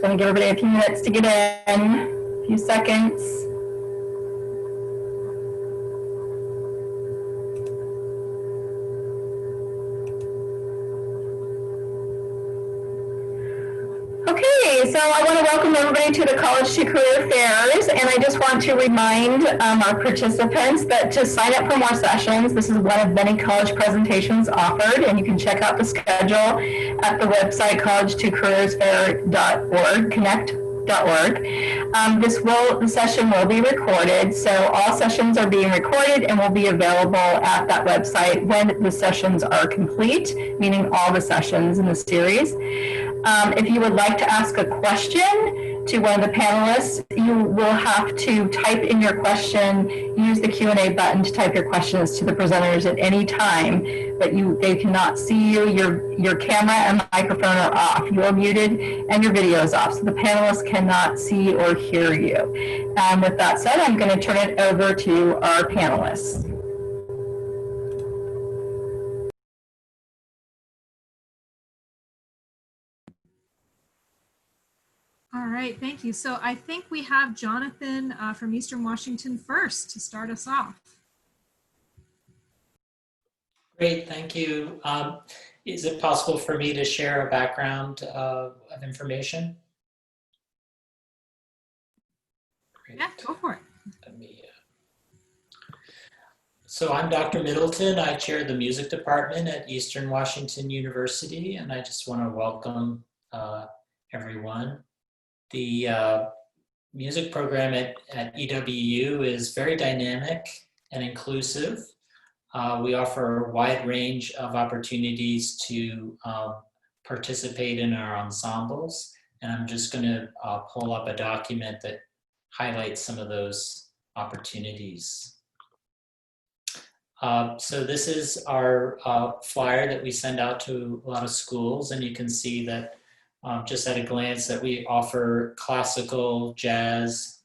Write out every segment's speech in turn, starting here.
going to give everybody a few minutes to get in, a few seconds. Okay, so I want to welcome everybody to the College2Career Fairs, and I just want to remind our participants that to sign up for more sessions, this is one of many college presentations offered, and you can check out the schedule at the website college2careersfair.org, connect.org. The session will be recorded, so all sessions are being recorded and will be available at that website when the sessions are complete, meaning all the sessions in the series. If you would like to ask a question to one of the panelists, you will have to type in your question, use the Q&A button to type your questions to the presenters at any time, but they cannot see you. Your camera and microphone are off. You are muted and your video is off, so the panelists cannot see or hear you. With that said, I'm going to turn it over to our panelists. All right, thank you. So I think we have Jonathan from Eastern Washington first to start us off. Great, thank you. Is it possible for me to share a background of information? Great. Yeah, go for it. So I'm Dr. Middleton. I chair the music department at Eastern Washington University, and I just want to welcome everyone. The music program at EWU is very dynamic and inclusive. We offer a wide range of opportunities to participate in our ensembles, and I'm just going to pull up a document that highlights some of those opportunities. So this is our flyer that we send out to a lot of schools, and you can see that just at a glance that we offer classical, jazz,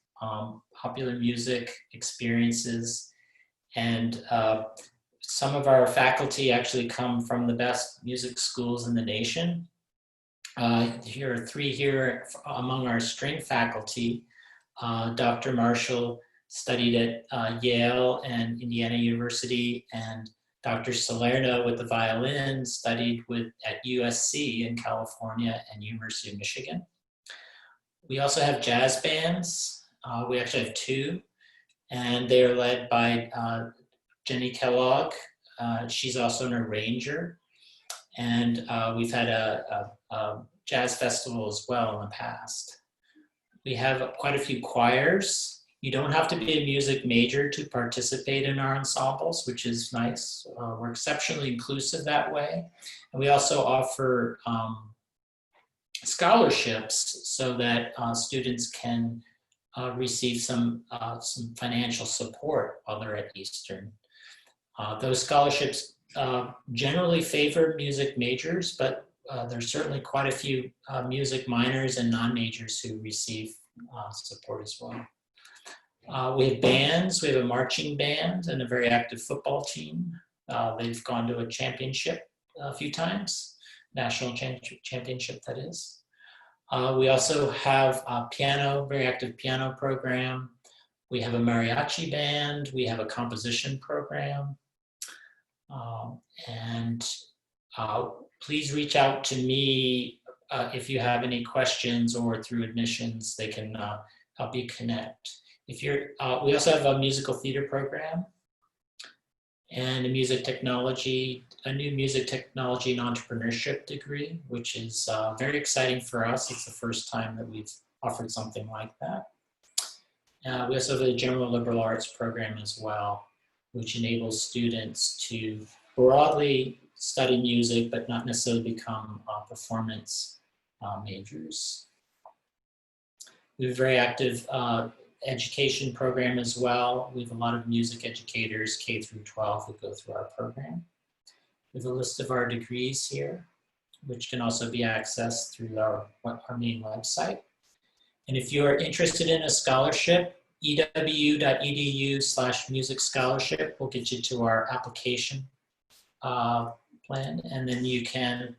popular music experiences, and some of our faculty actually come from the best music schools in the nation. Here are three here among our string faculty. Dr. Marshall studied at Yale and Indiana University, and Dr. Salerno with the violin studied at USC in California and University of Michigan. We also have jazz bands. We actually have two, and they are led by Jenny Kellogg. She's also an arranger, and we've had a jazz festival as well in the past. We have quite a few choirs. You don't have to be a music major to participate in our ensembles, which is nice. We're exceptionally inclusive that way. And we also offer scholarships so that students can receive some financial support while they're at Eastern. Those scholarships generally favor music majors, but there's certainly quite a few music minors and non-majors who receive support as well. We have bands. We have a marching band and a very active football team. They've gone to a championship a few times, national championship that is. We also have a piano, very active piano program. We have a mariachi band. We have a composition program. Please reach out to me if you have any questions, or through admissions, they can help you connect. We also have a musical theater program and a new music technology and entrepreneurship degree, which is very exciting for us. It's the first time that we've offered something like that. We also have a general liberal arts program as well, which enables students to broadly study music, but not necessarily become performance majors. We have a very active education program as well. We have a lot of music educators, K through 12, who go through our program. We have a list of our degrees here, which can also be accessed through our main website. And if you're interested in a scholarship, ewu.edu/music scholarship will get you to our application plan, and then you can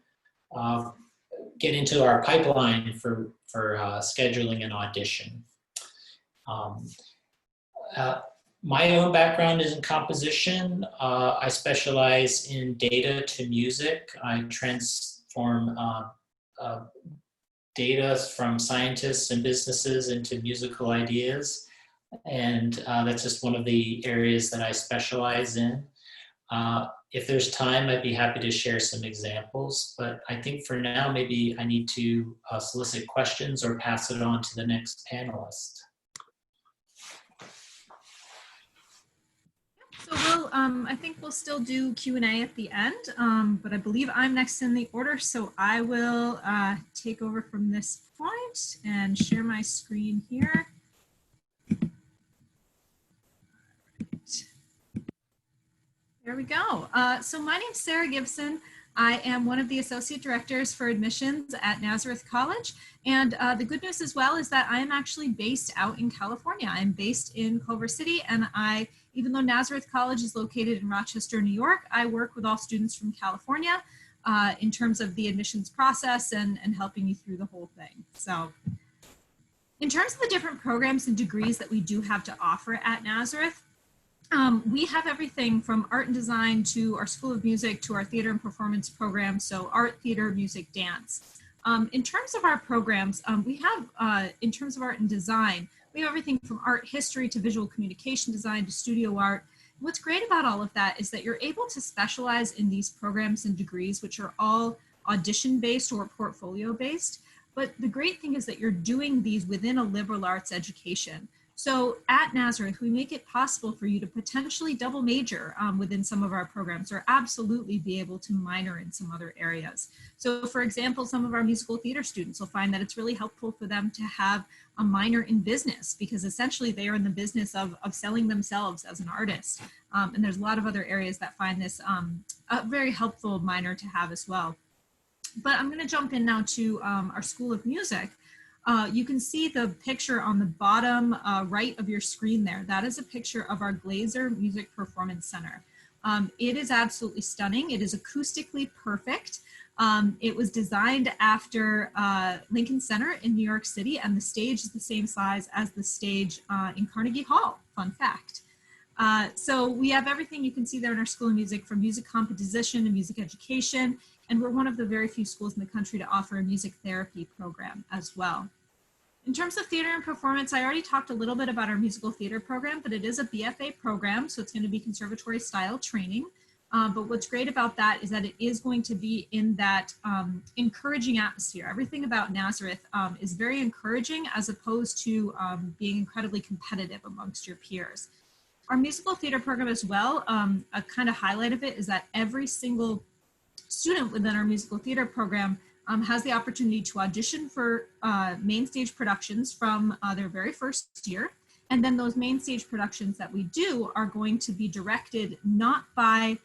get into our pipeline for scheduling an audition. My own background is in composition. I specialize in data to music. I transform data from scientists and businesses into musical ideas. And that's just one of the areas that I specialize in. If there's time, I'd be happy to share some examples, but I think for now, maybe I need to solicit questions or pass it on to the next panelist. So I think we'll still do Q&A at the end, but I believe I'm next in the order, so I will take over from this point and share my screen here. There we go. So my name's Sarah Gibson. I am one of the Associate Directors for Admissions at Nazareth College. And the good news as well is that I am actually based out in California. I'm based in Culver City, and even though Nazareth College is located in Rochester, New York, I work with all students from California in terms of the admissions process and helping you through the whole thing. So in terms of the different programs and degrees that we do have to offer at Nazareth, we have everything from art and design to our School of Music to our theater and performance program. So art, theater, music, dance. In terms of our programs, we have, in terms of art and design, we have everything from art history to visual communication design to studio art. What's great about all of that is that you're able to specialize in these programs and degrees, which are all audition-based or portfolio-based. But the great thing is that you're doing these within a liberal arts education. So at Nazareth, we make it possible for you to potentially double major within some of our programs, or absolutely be able to minor in some other areas. So for example, some of our musical theater students will find that it's really helpful for them to have a minor in business, because essentially they are in the business of selling themselves as an artist. And there's a lot of other areas that find this a very helpful minor to have as well. But I'm going to jump in now to our School of Music. You can see the picture on the bottom right of your screen there. That is a picture of our Glazer Music Performance Center. It is absolutely stunning. It is acoustically perfect. It was designed after Lincoln Center in New York City, and the stage is the same size as the stage in Carnegie Hall, fun fact. So we have everything you can see there in our School of Music, from music composition to music education, and we're one of the very few schools in the country to offer a music therapy program as well. In terms of theater and performance, I already talked a little bit about our musical theater program, but it is a BFA program, so it's going to be conservatory style training. But what's great about that is that it is going to be in that encouraging atmosphere. Everything about Nazareth is very encouraging, as opposed to being incredibly competitive amongst your peers. Our musical theater program as well, a kind of highlight of it is that every single student within our musical theater program has the opportunity to audition for main stage productions from their very first year. And then those main stage productions that we do are going to be directed not by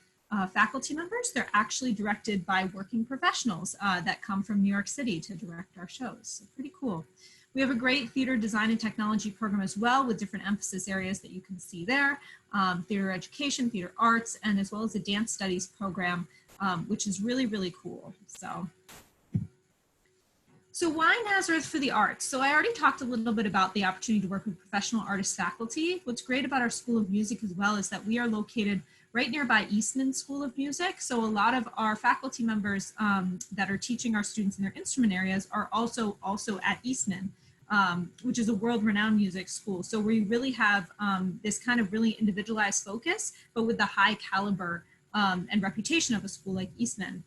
faculty members, they're actually directed by working professionals that come from New York City to direct our shows. So pretty cool. We have a great theater design and technology program as well, with different emphasis areas that you can see there, theater education, theater arts, and as well as a dance studies program, which is really, really cool. So why Nazareth for the arts? So I already talked a little bit about the opportunity to work with professional artist faculty. What's great about our School of Music as well is that we are located right nearby Eastman School of Music. So a lot of our faculty members that are teaching our students in their instrument areas are also at Eastman, which is a world-renowned music school. So we really have this kind of really individualized focus, but with the high caliber and reputation of a school like Eastman.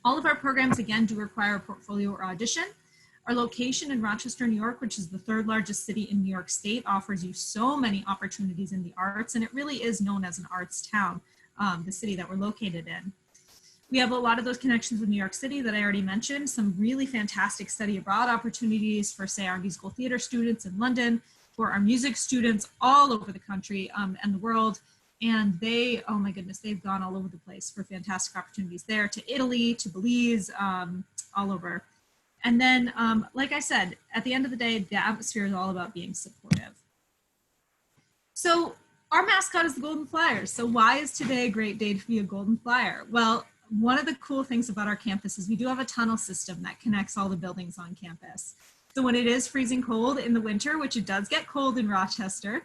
All of our programs, again, do require a portfolio or audition. Our location in Rochester, New York, which is the third largest city in New York State, offers you so many opportunities in the arts, and it really is known as an arts town, the city that we're located in. We have a lot of those connections with New York City that I already mentioned, some really fantastic study abroad opportunities for, say, our musical theater students in London, for our music students all over the country and the world. And they, oh my goodness, they've gone all over the place for fantastic opportunities there, to Italy, to Belize, all over. And then, like I said, at the end of the day, the atmosphere is all about being supportive. So our mascot is the Golden Flyers. So why is today a great day to be a Golden Flyer? Well, one of the cool things about our campus is we do have a tunnel system that connects all the buildings on campus. So when it is freezing cold in the winter, which it does get cold in Rochester,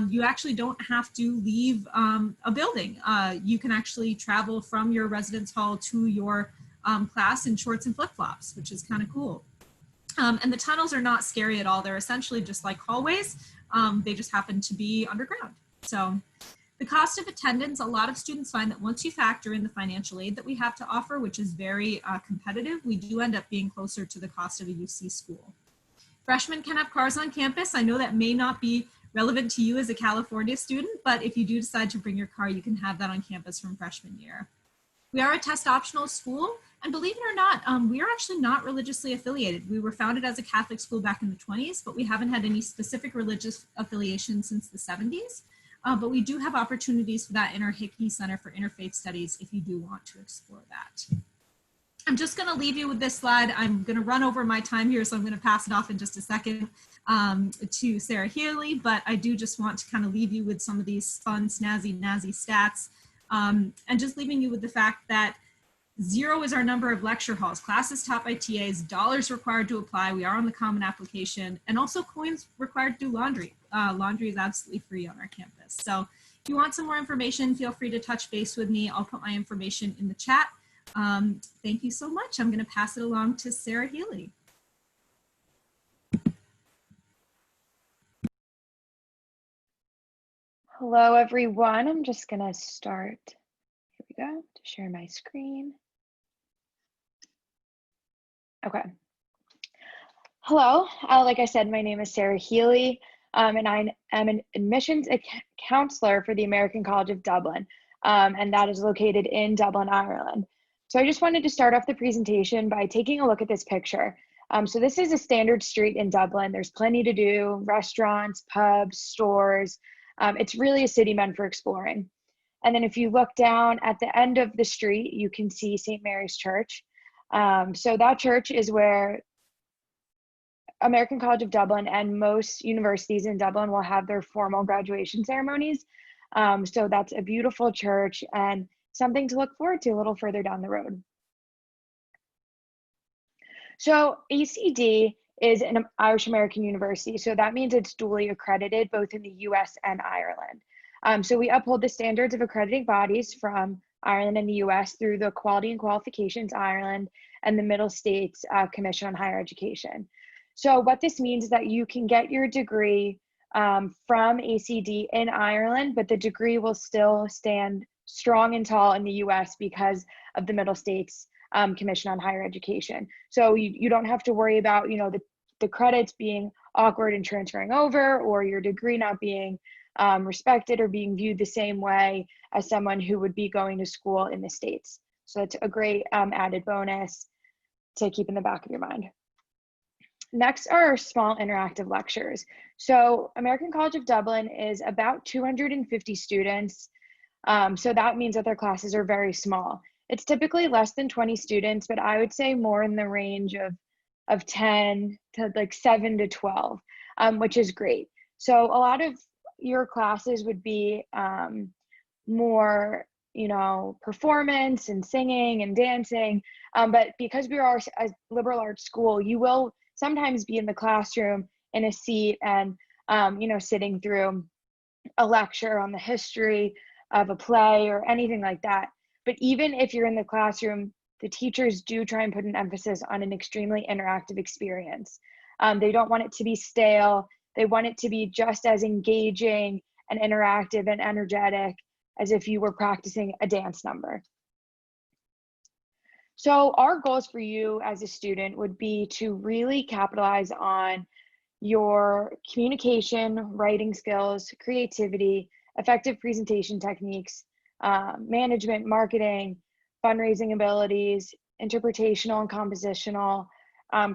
you actually don't have to leave a building. You can actually travel from your residence hall to your class in shorts and flip-flops, which is kind of cool. And the tunnels are not scary at all. They're essentially just like hallways. They just happen to be underground. So the cost of attendance, a lot of students find that once you factor in the financial aid that we have to offer, which is very competitive, we do end up being closer to the cost of a UC school. Freshmen can have cars on campus. I know that may not be relevant to you as a California student, but if you do decide to bring your car, you can have that on campus from freshman year. We are a test optional school, and believe it or not, we are actually not religiously affiliated. We were founded as a Catholic school back in the 20s, but we haven't had any specific religious affiliation since the 70s. But we do have opportunities for that in our Hickey Center for Interfaith Studies if you do want to explore that. I'm just going to leave you with this slide. I'm going to run over my time here, so I'm going to pass it off in just a second to Sarah Healy, but I do just want to kind of leave you with some of these fun, snazzy, nazi stats, and just leaving you with the fact that 0 is our number of lecture halls, classes taught by TAs, dollars required to apply. We are on the common application, and also coins required to do laundry. Laundry is absolutely free on our campus. So if you want some more information, feel free to touch base with me. I'll put my information in the chat. Thank you so much. I'm going to pass it along to Sarah Healy. Hello, everyone. I'm just going to start. Here we go, to share my screen. Okay. Hello, like I said, my name is Sarah Healy, and I am an admissions counselor for the American College of Dublin, and that is located in Dublin, Ireland. So I just wanted to start off the presentation by taking a look at this picture. So this is a standard street in Dublin. There's plenty to do, restaurants, pubs, stores. It's really a city meant for exploring. And then if you look down at the end of the street, you can see St. Mary's Church. So that church is where American College of Dublin and most universities in Dublin will have their formal graduation ceremonies. So that's a beautiful church and something to look forward to a little further down the road. So ACD is an Irish American university. So that means it's duly accredited both in the US and Ireland. So we uphold the standards of accrediting bodies from Ireland and the US through the Quality and Qualifications Ireland and the Middle States Commission on Higher Education. So what this means is that you can get your degree from ACD in Ireland, but the degree will still stand strong and tall in the US because of the Middle States Commission on Higher Education. So you don't have to worry about, you know, the credits being awkward and transferring over, or your degree not being respected or being viewed the same way as someone who would be going to school in the States. So that's a great added bonus to keep in the back of your mind. Next are our small interactive lectures. So American College of Dublin is about 250 students. So that means that their classes are very small. It's typically less than 20 students, but I would say more in the range of 10 to like 7 to 12, which is great. So a lot of your classes would be more, you know, performance and singing and dancing. But because we are a liberal arts school, you will sometimes be in the classroom in a seat and, you know, sitting through a lecture on the history of a play or anything like that. But even if you're in the classroom, the teachers do try and put an emphasis on an extremely interactive experience. They don't want it to be stale. They want it to be just as engaging and interactive and energetic as if you were practicing a dance number. So our goals for you as a student would be to really capitalize on your communication, writing skills, creativity, effective presentation techniques, management, marketing, fundraising abilities, interpretational and compositional,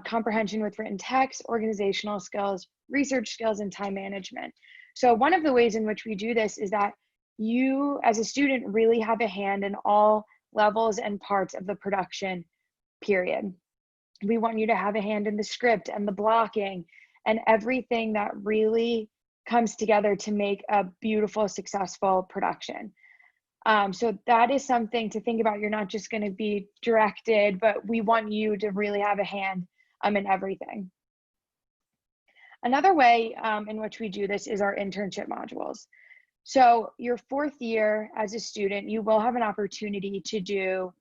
comprehension with written text, organizational skills, research skills, and time management. So one of the ways in which we do this is that you as a student really have a hand in all levels and parts of the production period. We want you to have a hand in the script and the blocking and everything that really comes together to make a beautiful, successful production. So that is something to think about. You're not just going to be directed, but we want you to really have a hand in everything. Another way in which we do this is our internship modules. So your 4th year as a student, you will have an opportunity to do,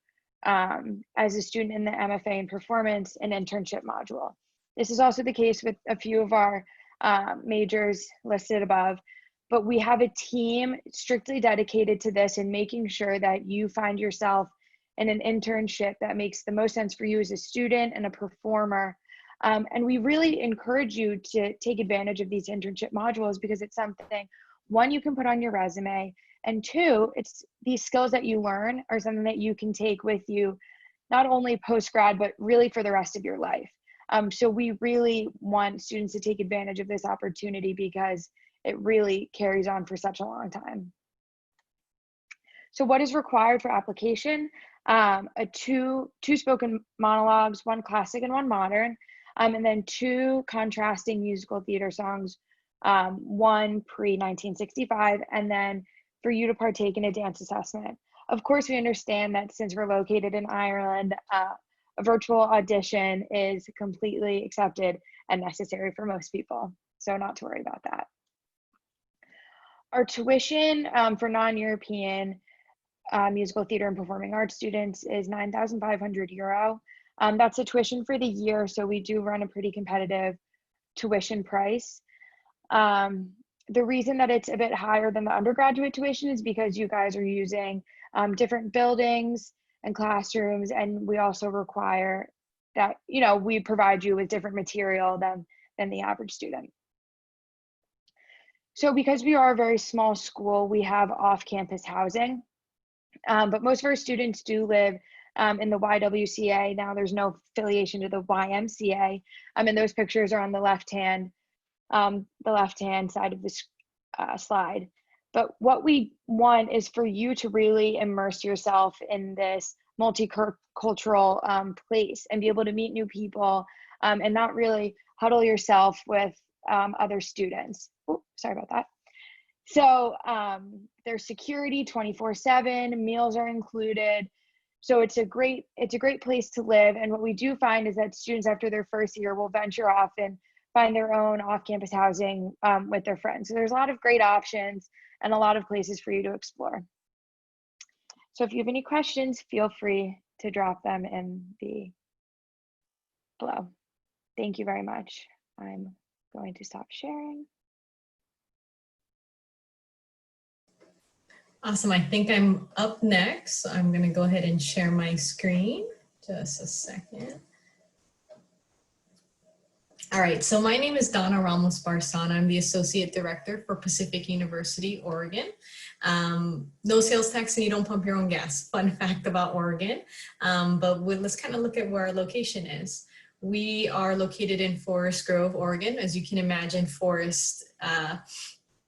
as a student in the MFA in performance, an internship module. This is also the case with a few of our majors listed above, but we have a team strictly dedicated to this and making sure that you find yourself in an internship that makes the most sense for you as a student and a performer. And we really encourage you to take advantage of these internship modules because it's something, one, you can put on your resume, and two, it's these skills that you learn are something that you can take with you, not only post-grad, but really for the rest of your life. So we really want students to take advantage of this opportunity because it really carries on for such a long time. So what is required for application? Two spoken monologues, one classic and one modern, and then 2 contrasting musical theater songs, one pre-1965, and then for you to partake in a dance assessment. Of course, we understand that since we're located in Ireland, a virtual audition is completely accepted and necessary for most people, so not to worry about that. Our tuition for non-European musical theater and performing arts students is €9,500. That's a tuition for the year, so we do run a pretty competitive tuition price. The reason that it's a bit higher than the undergraduate tuition is because you guys are using different buildings and classrooms, and we also require that, you know, we provide you with different material than the average student. So because we are a very small school, we have off-campus housing, but most of our students do live in the YWCA. Now there's no affiliation to the YMCA, and those pictures are on the left-hand side of this slide. But what we want is for you to really immerse yourself in this multicultural place and be able to meet new people and not really huddle yourself with other students. Oops, sorry about that. So there's security 24/7, meals are included. So it's a great place to live. And what we do find is that students after their first year will venture off and find their own off-campus housing with their friends. So there's a lot of great options and a lot of places for you to explore. So if you have any questions, feel free to drop them in the below. Thank you very much. I'm going to stop sharing. Awesome. I think I'm up next. So I'm going to go ahead and share my screen. Just a second. All right. So my name is Donna Ramos Barzan. I'm the Associate Director for Pacific University, Oregon. No sales tax and you don't pump your own gas. Fun fact about Oregon. But let's kind of look at where our location is. We are located in Forest Grove, Oregon. As you can imagine, forest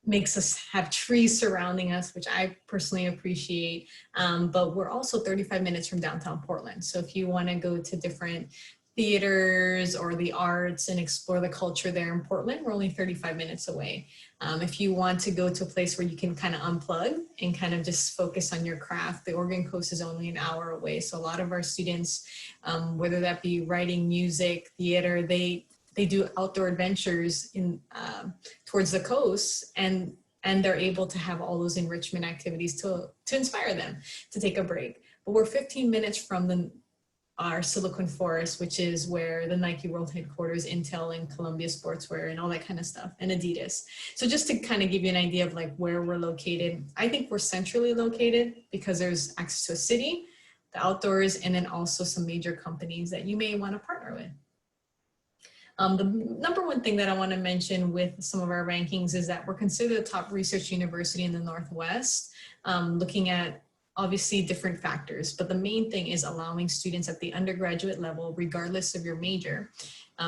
makes us have trees surrounding us, which I personally appreciate. But we're also 35 minutes from downtown Portland. So if you want to go to different theaters or the arts and explore the culture there in Portland, we're only 35 minutes away. If you want to go to a place where you can kind of unplug and kind of just focus on your craft, the Oregon coast is only an hour away. So a lot of our students, whether that be writing, music, theater, they do outdoor adventures in towards the coast, and they're able to have all those enrichment activities to inspire them to take a break. But we're 15 minutes from our Silicon Forest, which is where the Nike World Headquarters, Intel, and Columbia Sportswear and all that kind of stuff, and Adidas. So just to kind of give you an idea of like where we're located, I think we're centrally located because there's access to a city, the outdoors, and then also some major companies that you may want to partner with. The number one thing that I want to mention with some of our rankings is that we're considered a top research university in the Northwest, looking at obviously different factors, but the main thing is allowing students at the undergraduate level, regardless of your major,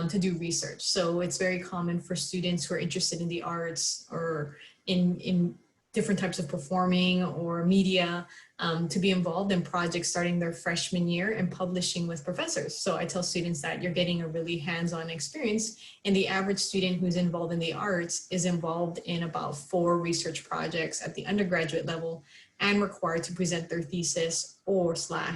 to do research. So it's very common for students who are interested in the arts or in different types of performing or media, to be involved in projects starting their freshman year and publishing with professors. So I tell students that you're getting a really hands-on experience, and the average student who's involved in the arts is involved in about 4 research projects at the undergraduate level and required to present their thesis or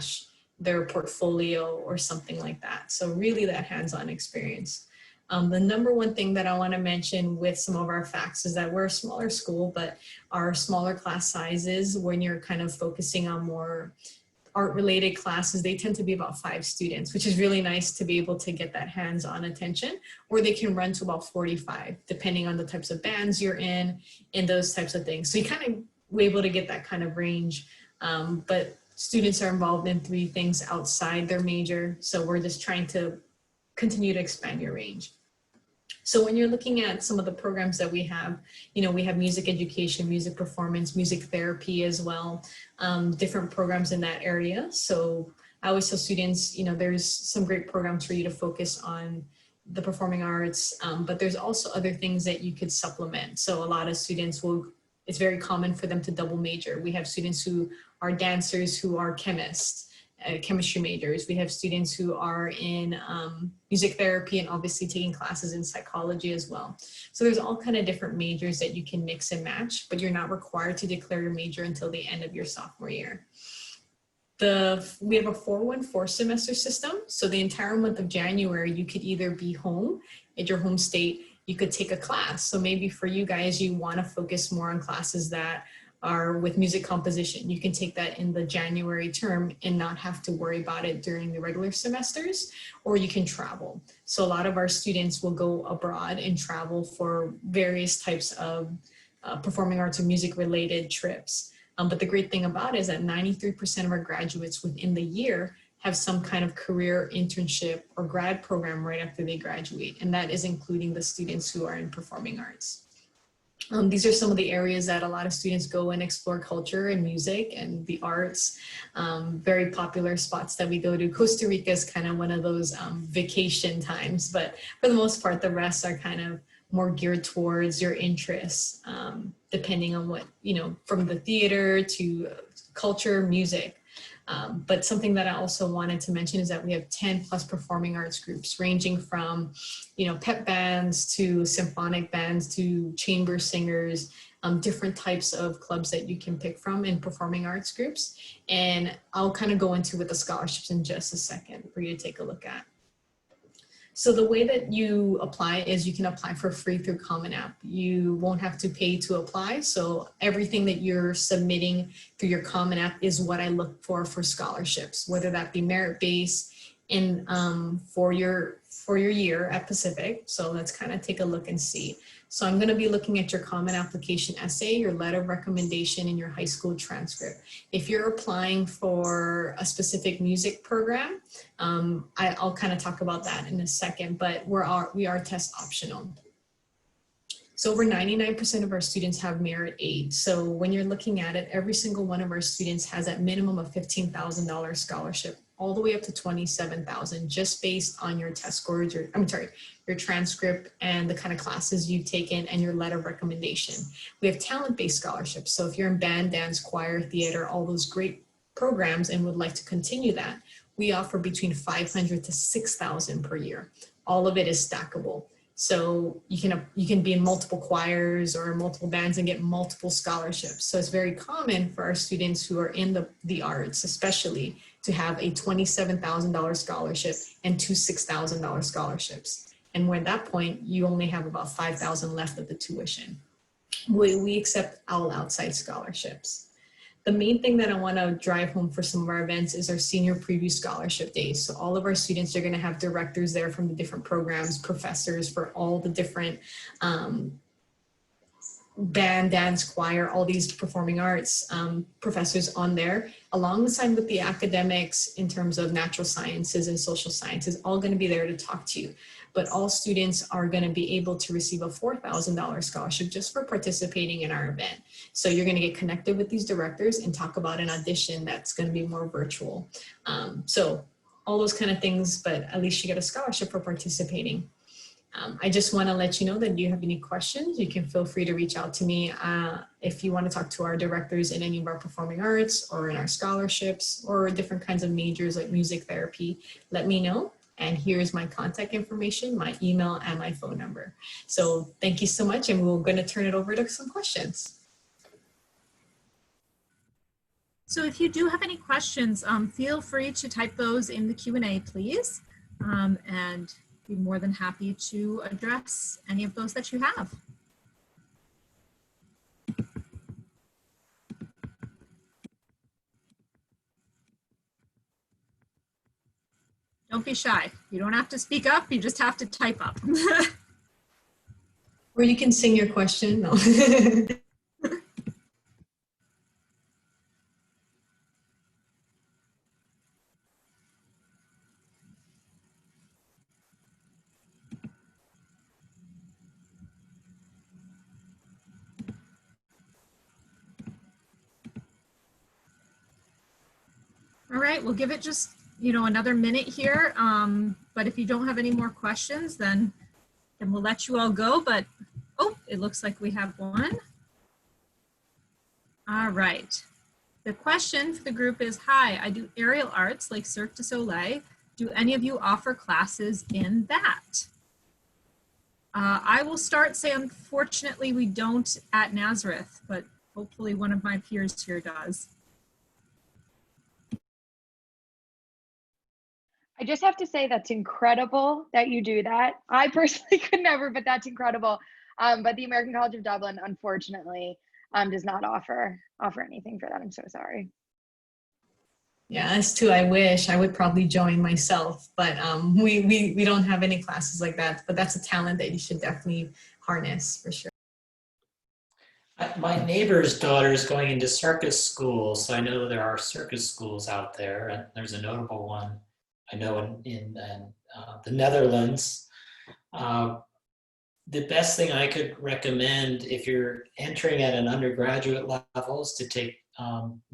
/ their portfolio or something like that. So really that hands-on experience. The number one thing that I want to mention with some of our facts is that we're a smaller school, but our smaller class sizes, when you're kind of focusing on more art-related classes, they tend to be about 5 students, which is really nice to be able to get that hands-on attention, or they can run to about 45, depending on the types of bands you're in and those types of things. So you kind of were able to get that kind of range, but students are involved in 3 things outside their major. So we're just trying to continue to expand your range. So when you're looking at some of the programs that we have, we have music education, music performance, music therapy as well, different programs in that area. So I always tell students, there's some great programs for you to focus on the performing arts, but there's also other things that you could supplement. So a lot of students it's very common for them to double major. We have students who are dancers who are chemists. Chemistry majors. We have students who are in music therapy and obviously taking classes in psychology as well. So there's all kind of different majors that you can mix and match, but you're not required to declare your major until the end of your sophomore year. We have a 4-1-4 semester system. So the entire month of January, you could either be home at your home state, you could take a class. So maybe for you guys, you want to focus more on classes that are with music composition. You can take that in the January term and not have to worry about it during the regular semesters, or you can travel. So a lot of our students will go abroad and travel for various types of performing arts or music related trips. But the great thing about it is that 93% of our graduates within the year have some kind of career internship or grad program right after they graduate. And that is including the students who are in performing arts. These are some of the areas that a lot of students go and explore culture and music and the arts. Very popular spots that we go to. Costa Rica is kind of one of those vacation times, but for the most part, the rest are kind of more geared towards your interests, depending on what, from the theater to culture, music. But something that I also wanted to mention is that we have 10 plus performing arts groups ranging from, pep bands to symphonic bands to chamber singers, different types of clubs that you can pick from in performing arts groups. And I'll kind of go into with the scholarships in just a second for you to take a look at. So the way that you apply is you can apply for free through Common App. You won't have to pay to apply. So everything that you're submitting through your Common App is what I look for scholarships, whether that be merit-based in for your year at Pacific. So let's kind of take a look and see. So I'm going to be looking at your common application essay, your letter of recommendation, and your high school transcript. If you're applying for a specific music program, I'll kind of talk about that in a second, but we are test optional. So over 99% of our students have merit aid. So when you're looking at it, every single one of our students has at minimum a $15,000 scholarship, all the way up to $27,000, just based on your test scores, your transcript and the kind of classes you've taken and your letter of recommendation. We have talent-based scholarships. So if you're in band, dance, choir, theater, all those great programs and would like to continue that, we offer between $500 to $6,000 per year. All of it is stackable. So you can be in multiple choirs or multiple bands and get multiple scholarships. So it's very common for our students who are in the arts, especially, to have a $27,000 scholarship and 2 $6,000 scholarships. And when at that point, you only have about $5,000 left of the tuition. We accept all outside scholarships. The main thing that I want to drive home for some of our events is our senior preview scholarship days. So all of our students are going to have directors there from the different programs, professors for all the different band, dance, choir, all these performing arts professors on there, alongside with the academics in terms of natural sciences and social sciences, all going to be there to talk to you. But all students are going to be able to receive a $4,000 scholarship just for participating in our event. So you're going to get connected with these directors and talk about an audition that's going to be more virtual. So all those kind of things, but at least you get a scholarship for participating. I just want to let you know that if you have any questions, you can feel free to reach out to me. If you want to talk to our directors in any of our performing arts or in our scholarships or different kinds of majors like music therapy, let me know. And here's my contact information, my email, and my phone number. So thank you so much, and we're going to turn it over to some questions. So if you do have any questions, feel free to type those in the Q&A, please. And be more than happy to address any of those that you have. Don't be shy. You don't have to speak up. You just have to type up. Or you can sing your question. No. All right, we'll give it just, another minute here. But if you don't have any more questions, then we'll let you all go. But, oh, it looks like we have one. All right. The question for the group is, hi, I do aerial arts like Cirque du Soleil. Do any of you offer classes in that? I will say, unfortunately, we don't at Nazareth, but hopefully one of my peers here does. I just have to say that's incredible that you do that. I personally could never, but that's incredible. But the American College of Dublin, unfortunately, does not offer anything for that. I'm so sorry. Yeah, as too, I wish I would probably join myself, but we don't have any classes like that. But that's a talent that you should definitely harness for sure. My neighbor's daughter is going into circus school, so I know there are circus schools out there, and there's a notable one I know in the Netherlands. The best thing I could recommend if you're entering at an undergraduate level is to take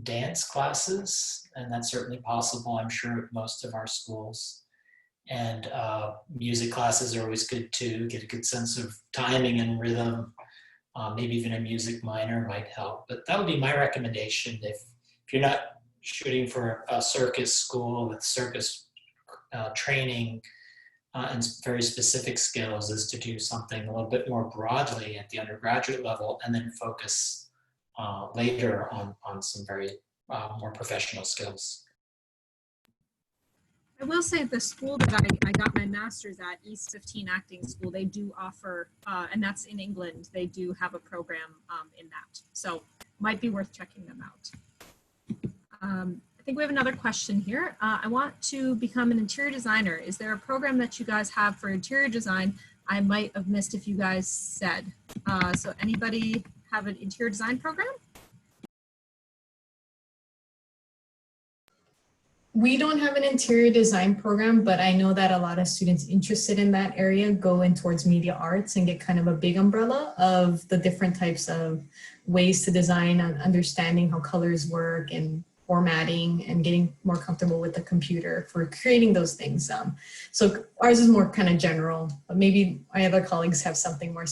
dance classes, and that's certainly possible, I'm sure, at most of our schools. And music classes are always good too, get a good sense of timing and rhythm. Maybe even a music minor might help, but that would be my recommendation. If you're not shooting for a circus school with circus training and very specific skills, is to do something a little bit more broadly at the undergraduate level and then focus later on some very more professional skills. I will say the school that I got my master's at, East 15 Acting School, they do offer, and that's in England, they do have a program in that. So might be worth checking them out. I think we have another question here. I want to become an interior designer. Is there a program that you guys have for interior design? I might have missed if you guys said. So anybody have an interior design program? We don't have an interior design program, but I know that a lot of students interested in that area go in towards media arts and get kind of a big umbrella of the different types of ways to design and understanding how colors work and formatting and getting more comfortable with the computer for creating those things. So ours is more kind of general, but maybe my other colleagues have something more.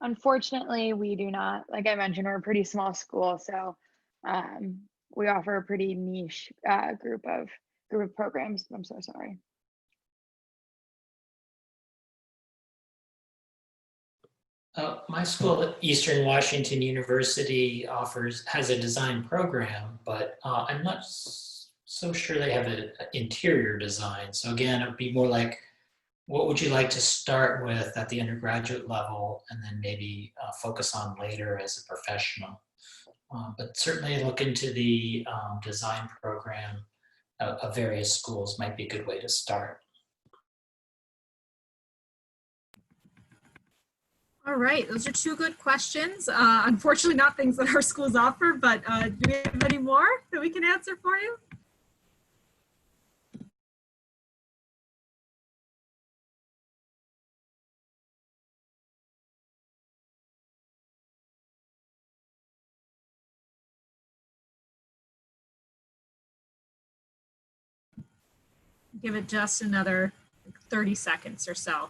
Unfortunately, we do not. Like I mentioned, we're a pretty small school, so we offer a pretty niche group of programs. I'm so sorry. My school at Eastern Washington University has a design program, but I'm not so sure they have an interior design. So again, it would be more like, what would you like to start with at the undergraduate level and then maybe focus on later as a professional? But certainly look into the design program of various schools might be a good way to start. All right, those are two good questions. Unfortunately, not things that our schools offer, but do we have any more that we can answer for you? give it just another 30 seconds or so.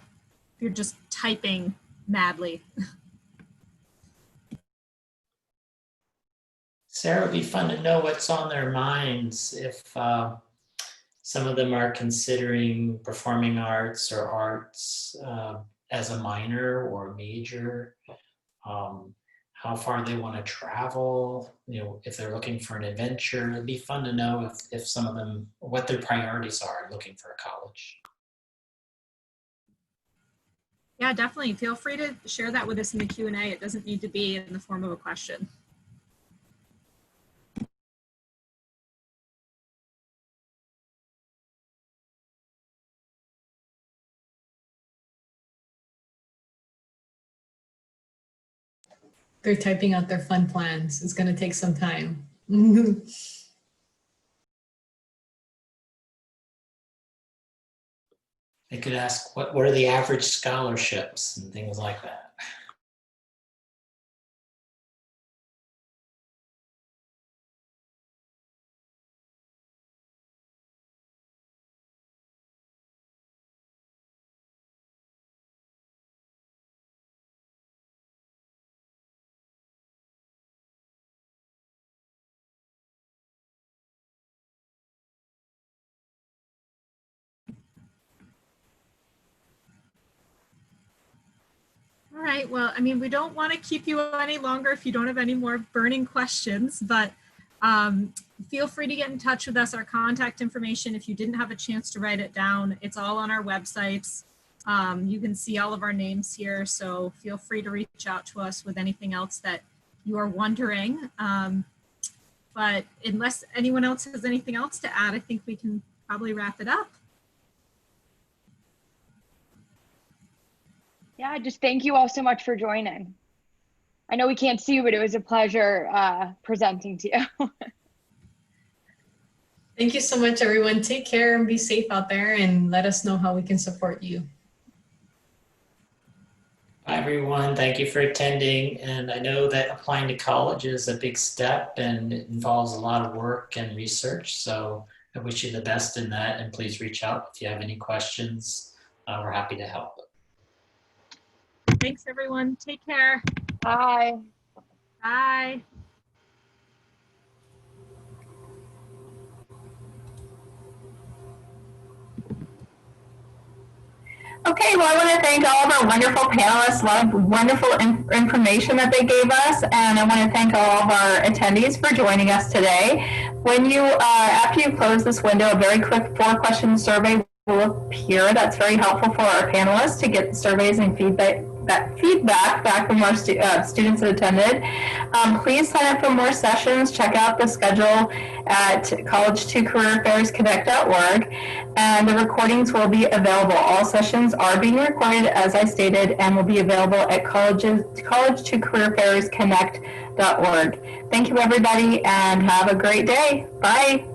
If you're just typing madly. Sarah, it'd be fun to know what's on their minds if some of them are considering performing arts or arts as a minor or major, how far they want to travel, if they're looking for an adventure. It'd be fun to know if some of them, what their priorities are looking for a college. Yeah, definitely. Feel free to share that with us in the Q&A. It doesn't need to be in the form of a question. They're typing out their fun plans. It's going to take some time. They could ask, what are the average scholarships and things like that. All right, well, I mean, we don't want to keep you any longer if you don't have any more burning questions, but feel free to get in touch with us. Our contact information, if you didn't have a chance to write it down, it's all on our websites. You can see all of our names here, so feel free to reach out to us with anything else that you are wondering. But unless anyone else has anything else to add, I think we can probably wrap it up. Yeah, just thank you all so much for joining. I know we can't see you, but it was a pleasure presenting to you. Thank you so much, everyone. Take care and be safe out there, and let us know how we can support you. Hi, everyone. Thank you for attending. And I know that applying to college is a big step and it involves a lot of work and research. So I wish you the best in that, and please reach out if you have any questions. We're happy to help. Thanks, everyone. Take care. Bye. Bye. Okay, well, I want to thank all of our wonderful panelists, a lot of wonderful information that they gave us, and I want to thank all of our attendees for joining us today. When you, after you close this window, a very quick 4-question survey will appear. That's very helpful for our panelists to get surveys and feedback back from our students that attended. Please sign up for more sessions. Check out the schedule at College2CareerFairsConnect.org, and the recordings will be available. All sessions are being recorded, as I stated, and will be available at College2CareerFairsConnect.org. Thank you, everybody, and have a great day. Bye.